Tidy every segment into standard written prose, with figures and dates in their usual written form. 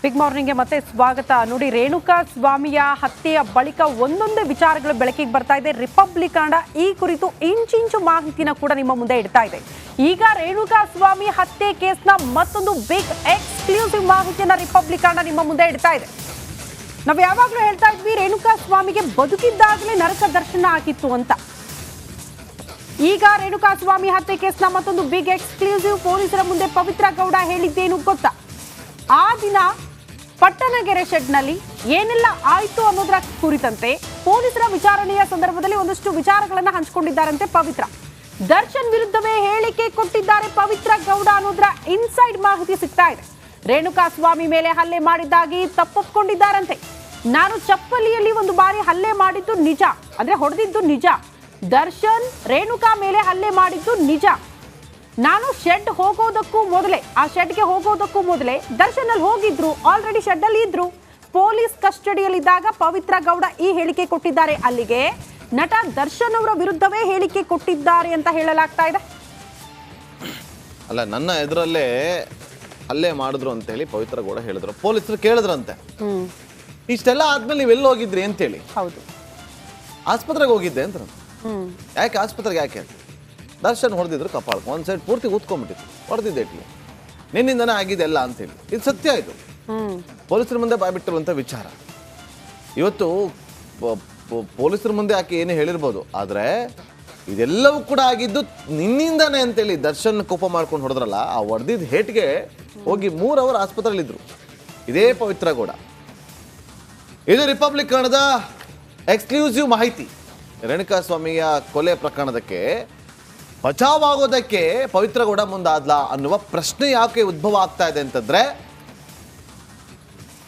Big ಮಾರ್ನಿಂಗ್ಗೆ ಮತ್ತೆ ಸ್ವಾಗತ. ನೋಡಿ, ರೇಣುಕಾ ಸ್ವಾಮಿಯ ಹತ್ಯೆಯ ಬಳಿಕ ಒಂದೊಂದೇ ವಿಚಾರಗಳು ಬೆಳಕಿಗೆ ಬರ್ತಾ ಇದೆ. ರಿಪಬ್ಲಿಕ್ ಕನ್ನಡ ಈ ಕುರಿತು ಇಂಚಿಂಚು ಮಾಹಿತಿನ ಕೂಡ ನಿಮ್ಮ ಮುಂದೆ ಇಡ್ತಾ ಇದೆ. ಈಗ ರೇಣುಕಾ ಸ್ವಾಮಿ ಹತ್ಯೆ ಕೇಸ್ನ ಮತ್ತೊಂದು ಬಿಗ್ ಎಕ್ಸ್ಕ್ಲೂಸಿವ್ ಮಾಹಿತಿಯನ್ನ ರಿಪಬ್ಲಿಕ್ ಕನ್ನಡ ನಿಮ್ಮ ಮುಂದೆ ಇಡ್ತಾ ಇದೆ. ನಾವು ಯಾವಾಗಲೂ ಹೇಳ್ತಾ ಇದ್ವಿ ರೇಣುಕಾ ಸ್ವಾಮಿಗೆ ಬದುಕಿದ್ದಾಗಲೇ ನರಕ ದರ್ಶನ ಆಗಿತ್ತು ಅಂತ. ಈಗ ರೇಣುಕಾ ಸ್ವಾಮಿ ಹತ್ಯೆ ಕೇಸ್ನ ಮತ್ತೊಂದು ಬಿಗ್ ಎಕ್ಸ್ಕ್ಲೂಸಿವ್. ಪೊಲೀಸರ ಮುಂದೆ ಪವಿತ್ರ ಗೌಡ ಹೇಳಿದ್ದೇನು ಗೊತ್ತಾ? ಆ ದಿನ ಪಟ್ಟಣಗೆರೆ ಶೆಡ್ನಲ್ಲಿ ಏನೆಲ್ಲ ಆಯ್ತು ಅನ್ನೋದರ ಕುರಿತಂತೆ ಪೊಲೀಸರ ವಿಚಾರಣೆಯ ಸಂದರ್ಭದಲ್ಲಿ ಒಂದಷ್ಟು ವಿಚಾರಗಳನ್ನ ಹಂಚಿಕೊಂಡಿದ್ದಾರಂತೆ ಪವಿತ್ರ. ದರ್ಶನ್ ವಿರುದ್ಧವೇ ಹೇಳಿಕೆ ಕೊಟ್ಟಿದ್ದಾರೆ ಪವಿತ್ರ ಗೌಡ ಅನ್ನೋದರ ಇನ್ಸೈಡ್ ಮಾಹಿತಿ ಸಿಗ್ತಾ ಇದೆ. ರೇಣುಕಾ ಸ್ವಾಮಿ ಮೇಲೆ ಹಲ್ಲೆ ಮಾಡಿದ್ದಾಗಿ ತಪ್ಪೊಪ್ಕೊಂಡಿದ್ದಾರಂತೆ. ನಾನು ಚಪ್ಪಲಿಯಲ್ಲಿ ಒಂದು ಬಾರಿ ಹಲ್ಲೆ ಮಾಡಿದ್ದು ನಿಜ, ಅಂದ್ರೆ ಹೊಡೆದಿದ್ದು ನಿಜ. ದರ್ಶನ್ ರೇಣುಕಾ ಮೇಲೆ ಹಲ್ಲೆ ಮಾಡಿದ್ದು ನಿಜ. ನಾನು ಶೆಡ್ ಹೋಗೋದಕ್ಕೂ ಮೊದಲೇ, ಆ ಶೆಡ್ಗೆ ಹೋಗೋದಕ್ಕೂ ಮೊದಲೇ ದರ್ಶನ್ ಅಲ್ಲಿ ಹೋಗಿದ್ರು, ಆಲ್ರೆಡಿ ಶೆಡ್ ಅಲ್ಲಿ ಇದ್ರು. ಪೊಲೀಸ್ ಕಸ್ಟಡಿಯಲ್ಲಿದ್ದಾಗ ಪವಿತ್ರ ಗೌಡ ಈ ಹೇಳಿಕೆ ಕೊಟ್ಟಿದ್ದಾರೆ. ಅಲ್ಲಿಗೆ ನಟ ದರ್ಶನ್ ಅವರ ವಿರುದ್ಧವೇ ಹೇಳಿಕೆ ಕೊಟ್ಟಿದ್ದಾರೆ ಅಂತ ಹೇಳಲಾಗ್ತಾ ಇದೆ. ಅಲ್ಲ, ನನ್ನ ಎದುರಲ್ಲೇ ಹಲ್ಲೆ ಮಾಡಿದ್ರು ಅಂತ ಹೇಳಿ ಪವಿತ್ರ ಗೌಡ ಹೇಳಿದ್ರು. ಪೊಲೀಸರು ಕೇಳಿದ್ರಂತೆ, ಇಷ್ಟೆಲ್ಲ ಆದ್ಮೇಲೆ ನೀವೆಲ್ಲ ಹೋಗಿದ್ರಿ ಅಂತೇಳಿ. ಹೌದು, ಆಸ್ಪತ್ರೆಗೆ ಹೋಗಿದ್ದೆ ಅಂತ. ಯಾಕೆ ಆಸ್ಪತ್ರೆಗೆ ಯಾಕೆ? ದರ್ಶನ್ ಹೊಡೆದಿದ್ರು ಕಪಾಳಕ್ಕೆ, ಒಂದು ಸೈಡ್ ಪೂರ್ತಿ ಊದ್ಕೊಂಡ್ಬಿಟ್ಟಿತ್ತು, ಹೊಡೆದಿದ್ದೆ ಇಟ್ಲಿ, ನಿನ್ನಿಂದನೇ ಆಗಿದೆ ಎಲ್ಲ ಅಂತೇಳಿ. ಇದು ಸತ್ಯ. ಇದು ಪೊಲೀಸರ ಮುಂದೆ ಬಾಯ್ಬಿಟ್ಟಿರುವಂಥ ವಿಚಾರ. ಇವತ್ತು ಪೊಲೀಸರ ಮುಂದೆ ಆಕೆ ಏನೇ ಹೇಳಿರ್ಬೋದು, ಆದರೆ ಇದೆಲ್ಲವೂ ಕೂಡ ಆಗಿದ್ದು ನಿನ್ನಿಂದಾನೆ ಅಂತೇಳಿ ದರ್ಶನ್ ಕೋಪ ಮಾಡ್ಕೊಂಡು ಹೊಡೆದ್ರಲ್ಲ, ಆ ಹೊಡೆದಿದ್ದ ಹೇಟ್ಗೆ ಹೋಗಿ 3 ಅವರ್ ಆಸ್ಪತ್ರೆಯಲ್ಲಿದ್ದರು ಇದೇ ಪವಿತ್ರ ಗೌಡ. ಇದು ರಿಪಬ್ಲಿಕ್ ಕನ್ನಡದ ಎಕ್ಸ್ಕ್ಲೂಸಿವ್ ಮಾಹಿತಿ. ರೇಣುಕಾ ಸ್ವಾಮಿಯ ಕೊಲೆ ಪ್ರಕರಣದಕ್ಕೆ ಬಚಾವಾಗೋದಕ್ಕೆ ಪವಿತ್ರ ಗೌಡ ಮುಂದಾದ್ಲ ಅನ್ನುವ ಪ್ರಶ್ನೆ ಯಾಕೆ ಉದ್ಭವ ಆಗ್ತಾ ಇದೆ ಅಂತಂದ್ರೆ,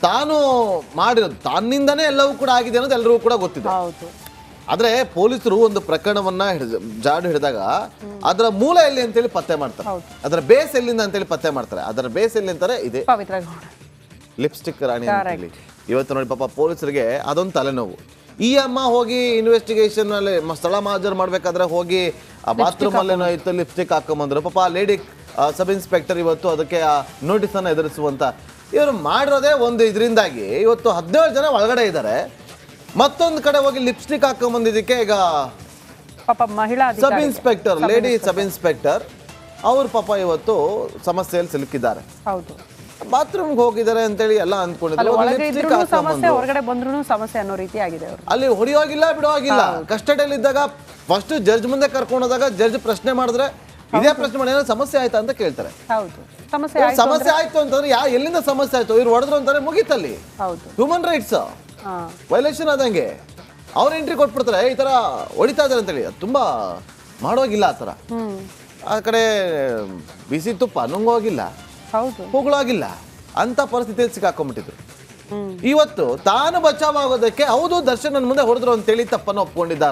ತಾನು ಮಾಡಿರೋದು ತನ್ನಿಂದನೇ ಎಲ್ಲವೂ ಕೂಡ ಆಗಿದೆ ಅನ್ನೋದು ಎಲ್ಲರಿಗೂ ಕೂಡ ಗೊತ್ತಿದೆ. ಆದ್ರೆ ಪೊಲೀಸರು ಒಂದು ಪ್ರಕರಣವನ್ನ ಜಾಡು ಹಿಡಿದಾಗ ಅದರ ಮೂಲ ಎಲ್ಲಿ ಅಂತೇಳಿ ಪತ್ತೆ ಮಾಡ್ತಾರೆ, ಅದರ ಬೇಸ್ ಎಲ್ಲಿಂದ ಅಂತೇಳಿ ಪತ್ತೆ ಮಾಡ್ತಾರೆ. ಅದರ ಬೇಸ್ ಎಲ್ಲಿ ಅಂತಾರೆ, ಇದೆ ಪವಿತ್ರ ಗೌಡ ಲಿಪ್ಸ್ಟಿಕ್ ರಾಣಿ ಅಂತೇಳಿ. ಇವತ್ತು ನೋಡಿ ಪಾಪ ಪೊಲೀಸರಿಗೆ ಅದೊಂದು ತಲೆನೋವು. ಈ ಅಮ್ಮ ಹೋಗಿ ಇನ್ವೆಸ್ಟಿಗೇಷನ್ ಅಲ್ಲಿ ಸ್ಥಳ ಮಾಜರ್ ಮಾಡ್ಬೇಕಾದ್ರೆ ಹೋಗಿ ಆ ಬಾತ್ರೂಮ್ ಅಲ್ಲೇನೋ ಇತ್ತು, ಲಿಪ್ಸ್ಟಿಕ್ ಹಾಕೊಂಬಂದ್ರು. ಪಾಪ ಲೇಡಿ ಸಬ್ ಇನ್ಸ್ಪೆಕ್ಟರ್ ಇವತ್ತು ಅದಕ್ಕೆ ನೋಟಿಸ್ ಅನ್ನ ಎದುರಿಸುವಂತ ಇವರು ಮಾಡಿರೋದೇ ಒಂದು ಇದರಿಂದಾಗಿ ಇವತ್ತು 17 ಜನ ಒಳಗಡೆ ಇದ್ದಾರೆ. ಮತ್ತೊಂದು ಕಡೆ ಹೋಗಿ ಲಿಪ್ಸ್ಟಿಕ್ ಹಾಕೊಂಬಂದಿದ್ದಕ್ಕೆ ಈಗ ಪಾಪ ಮಹಿಳಾ sub inspector, lady sub inspector ಅವ್ರ ಪಾಪ ಇವತ್ತು ಸಮಸ್ಯೆಯಲ್ಲಿ ಸಿಲುಕಿದ್ದಾರೆ. ಹೌದು, ಬಾತ್ರೂಮ್ಗೆ ಹೋಗಿದ್ದಾರೆ ಅಂತೇಳಿ ಎಲ್ಲ ಅಂದ್ಕೊಂಡಿದ್ರು. ಹೊರಗಡೆ ಬಂದ್ರು ಸಮಸ್ಯೆ ಅನ್ನೋ ರೀತಿ ಆಗಿದೆ. ಅಲ್ಲಿ ಹೊಡಿಯೋಗಿಲ್ಲ, ಬಿಡೋಗಿಲ್ಲ. ಕಸ್ಟಡಿಯಲ್ಲಿ ಇದ್ದಾಗ ಫಸ್ಟ್ ಜಡ್ಜ್ ಮುಂದೆ ಕರ್ಕೊಂಡು ಹೋದಾಗ ಜಡ್ಜ್ ಪ್ರಶ್ನೆ ಮಾಡಿದ್ರೆ ಇದೇ ಪ್ರಶ್ನೆ ಮಾಡಿ ಏನೋ ಸಮಸ್ಯೆ ಆಯ್ತಾ ಅಂತ ಕೇಳ್ತಾರೆ. ಸಮಸ್ಯೆ ಆಯ್ತು ಅಂತಂದ್ರೆ ಎಲ್ಲಿಂದ ಸಮಸ್ಯೆ ಆಯ್ತು, ಇವ್ರು ಹೊಡೆದ್ರು ಅಂತಾರೆ, ಮುಗೀತಲ್ಲಿ. ಹ್ಯೂಮನ್ ರೈಟ್ಸ್ ವೈಲೇಷನ್ ಆದಂಗೆ ಅವ್ರು ಎಂಟ್ರಿ ಕೊಟ್ಬಿಡ್ತಾರೆ, ಈ ತರ ಹೊಡಿತಾ ಇದಾರೆ ಅಂತೇಳಿ. ತುಂಬಾ ಮಾಡೋಗಿಲ್ಲ ಆ ತರ. ಆ ಕಡೆ ಬಿಸಿ ತುಪ್ಪ ನುಂಗೋಗಿಲ್ಲ, ಹೋಗ್ಲಾಗಿಲ್ಲ ಅಂತ ಪರಿಸ್ಥಿತಿಯಲ್ಲಿ ಸಿಕ್ಕಾಕೊಂಡ್ಬಿಟ್ಟಿದ್ರು. ಇವತ್ತು ತಾನು ಬಚಾವಾಗೋದಕ್ಕೆ ಹೌದು ದರ್ಶನ್ ನನ್ನ ಮುಂದೆ ಹೊಡೆದ್ರು ಅಂತೇಳಿ ತಪ್ಪನ್ನು ಒಪ್ಕೊಂಡಿದ್ದಾರೆ.